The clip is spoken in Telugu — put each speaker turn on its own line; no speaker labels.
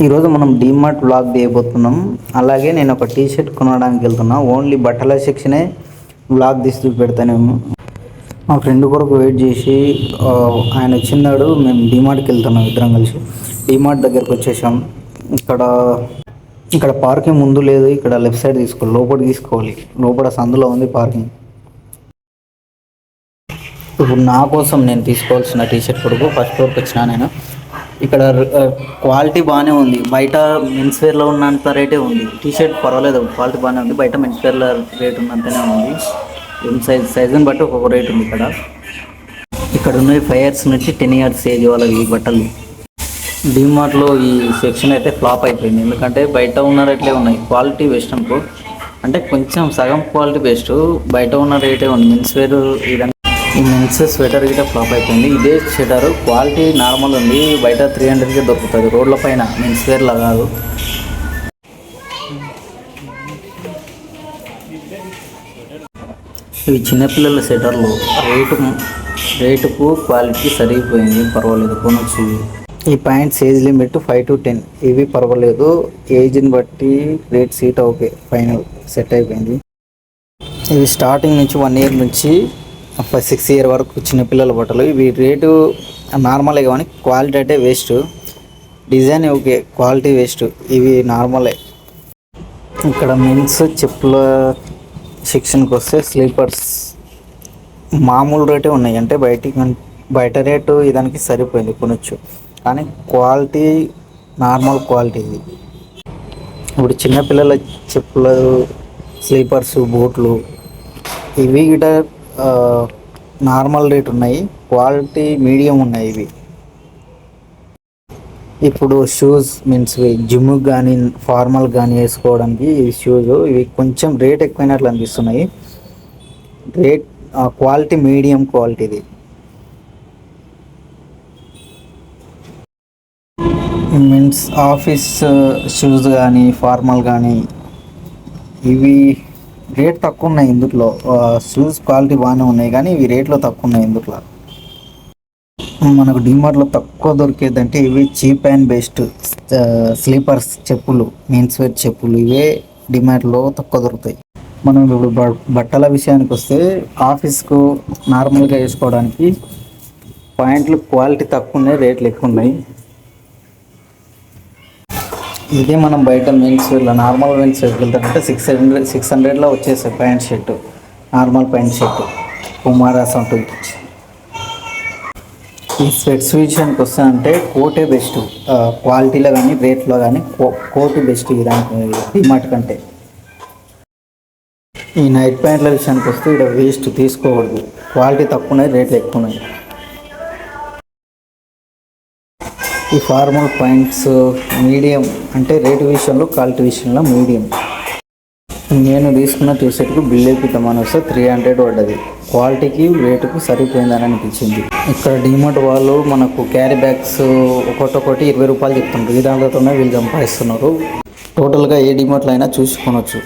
ఈరోజు మనం డీమార్ట్ వ్లాగ్ తీయబోతున్నాం. అలాగే నేను ఒక టీ షర్ట్ కొనడానికి వెళ్తున్నా. ఓన్లీ బట్టల సెక్షనే వ్లాగ్ తీస్తూ పెడతానేమో. మా ఫ్రెండ్ కొరకు వెయిట్ చేసి ఆయన వచ్చిన్నాడు. మేము డీమార్ట్కి వెళ్తున్నాం ఇద్దరం కలిసి. డీమార్ట్ దగ్గరకు వచ్చేసాం. ఇక్కడ పార్కింగ్ ముందు లేదు, ఇక్కడ లెఫ్ట్ సైడ్ తీసుకోవాలి, లోపల తీసుకోవాలి. లోపల సందులో ఉంది పార్కింగ్. ఇప్పుడు నా కోసం నేను తీసుకోవాల్సిన టీ షర్ట్ కొరకు ఫస్ట్ ఫ్లోర్కి వచ్చినా. నేను ఇక్కడ క్వాలిటీ బాగానే ఉంది. బయట మెన్స్ వేర్లో ఉన్నంత రేటే ఉంది. టీ షర్ట్ పర్వాలేదు, క్వాలిటీ బాగానే ఉంది. బయట మెన్స్ వేర్లో రేట్ ఉన్నంతనే ఉంది. సైజుని బట్టి ఒక్కొక్క రేట్ ఉంది. ఇక్కడ ఉన్నవి 5 years నుంచి 10 years ఏజ్ వాళ్ళవి బట్టలు. డీమార్ట్లో ఈ సెక్షన్ అయితే ఫ్లాప్ అయిపోయింది. ఎందుకంటే బయట ఉన్న రేట్లే ఉన్నాయి. క్వాలిటీ బెస్ట్ అనుకో, అంటే కొంచెం సగం క్వాలిటీ బెస్ట్. బయట ఉన్న రేటే ఉంది. మెన్స్ వేర్ ఈ మెన్స్ స్వెటర్ గిట్ట ఫ్లాప్ అయిపోయింది. ఇదే స్వెటర్ క్వాలిటీ నార్మల్ ఉంది. బయట 300కే దొరుకుతుంది రోడ్ల పైన, మెన్స్ వేర్లా కాదు. ఇవి చిన్నపిల్లల స్వెటర్లు. రేటుకు క్వాలిటీ సరిగిపోయింది, పర్వాలేదు, కొనొచ్చు. ఈ ప్యాంట్స్ ఏజ్ లిమిట్ 5 to 10. ఇవి పర్వాలేదు, ఏజ్ని బట్టి rate seat okay, final set అయిపోయింది. ఇవి స్టార్టింగ్ నుంచి 1 year నుంచి 6 years వరకు చిన్నపిల్లల బట్టలు. ఇవి రేటు నార్మలే, కానీ క్వాలిటీ అంటే waste. Design okay, quality waste. ఇవి నార్మలే. ఇక్కడ మెన్స్ చెప్పుల సెక్షన్కి వస్తే స్లీపర్స్ మామూలు రేటే ఉన్నాయి. అంటే బయట రేటు ఇదానికి సరిపోయింది, కొనొచ్చు. కానీ క్వాలిటీ నార్మల్ క్వాలిటీ ఇది. ఇప్పుడు చిన్నపిల్లల చెప్పులు, స్లీపర్స్, బూట్లు ఇవి గిట నార్మల్ రేట్ ఉన్నాయి. క్వాలిటీ మీడియం ఉన్నాయి ఇవి. ఇప్పుడు షూస్ మీన్స్ జిమ్కి కానీ ఫార్మల్ కానీ వేసుకోవడానికి ఈ షూస్ ఇవి కొంచెం రేట్ ఎక్కువైనట్లు అనిపిస్తున్నాయి. రేట్ క్వాలిటీ మీడియం క్వాలిటీది. మీన్స్ ఆఫీస్ షూస్ కానీ ఫార్మల్ కానీ ఇవి రేట్ తక్కువ ఉన్నాయి. ఇందులో షూస్ క్వాలిటీ బాగానే ఉన్నాయి, కానీ ఇవి రేట్లో తక్కువ ఉన్నాయి. ఇందులో మనకు డీమార్ట్లో తక్కువ దొరికేదంటే ఇవి చీప్ అండ్ బెస్ట్ స్లీపర్స్ చెప్పులు, మెన్స్ వేర్ చెప్పులు. ఇవే డీమార్ట్లో తక్కువ దొరుకుతాయి. మనం ఇప్పుడు బట్టల విషయానికి వస్తే ఆఫీస్కు నార్మల్గా వేసుకోవడానికి ప్యాంట్లు క్వాలిటీ తక్కువ ఉన్నాయి, రేట్లు ఎక్కువ ఉన్నాయి. ఇదే మనం బయట మెన్స్ వేర్లో నార్మల్ మెన్స్ వేర్కి వెళ్తామంటే 600లో వచ్చేసాయి pant shirt, normal pant shirt, కుమారాస్ ఉంటుంది. ఈ స్వెట్స్ విషయానికి వస్తే అంటే కోటే బెస్ట్. క్వాలిటీలో కానీ రేట్లో కానీ కోటు బెస్ట్ దానికి డిమార్ట్ కంటే. ఈ నైట్ ప్యాంట్ల విషయానికి వస్తే ఇక్కడ వేస్ట్, తీసుకోకూడదు. క్వాలిటీ తక్కువ ఉన్నాయి, రేట్లు ఎక్కువ ఉన్నాయి. ఈ ఫార్మల్ ప్యాంట్స్ మీడియం, అంటే రేటు విషయంలో క్వాలిటీ విషయంలో మీడియం. నేను తీసుకున్న టీ షర్ట్కి బిల్ వేపిద్దామని వస్తే 300 పడ్డది. క్వాలిటీకి రేటుకు సరిపోయిందని అనిపించింది. ఇక్కడ డీమార్ట్ వాళ్ళు మనకు క్యారీ బ్యాగ్స్ ఒక్కొక్కటి 20 రూపాయలు చెప్తుంటారు. ఈ దాంట్లోనే వీళ్ళు సంపాదిస్తున్నారు. టోటల్గా ఏ డీమార్ట్లో అయినా చూసుకొనొచ్చు.